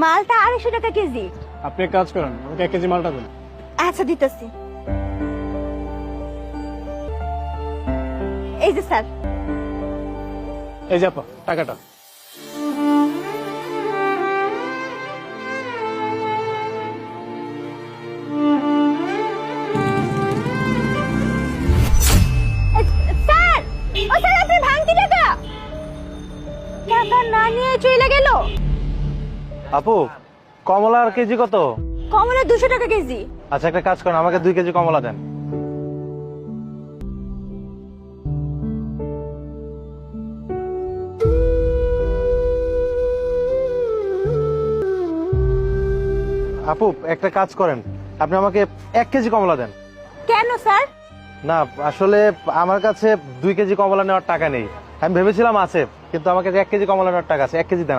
মালটা 250 টাকা কেজি। আপনি এক কাজ করেন, আমাকে 1 কেজি মালটা দিন। আচ্ছা দিতেছি। এই যে স্যার। এই যে আপা টাকাটা। স্যার, ও স্যার আপনি ভাঙতি টাকা টাকা না নিয়ে চলে গেল। আপু, কমলার কেজি কত? কমলা 200 টাকা কেজি। আচ্ছা একটা কাজ করেন, আমাকে 2 কেজি কমলা দেন। আপু একটা কাজ করেন, আপনি আমাকে 1 কেজি কমলা দেন। কেন স্যার? না আসলে আমার কাছে 2 কেজি কমলা নেওয়ার টাকা নেই। আমি ভেবেছিলাম আছে, কিন্তু আমার কাছে 1 কেজি কমলা নেওয়ার টাকা আছে। 1 কেজি দেন।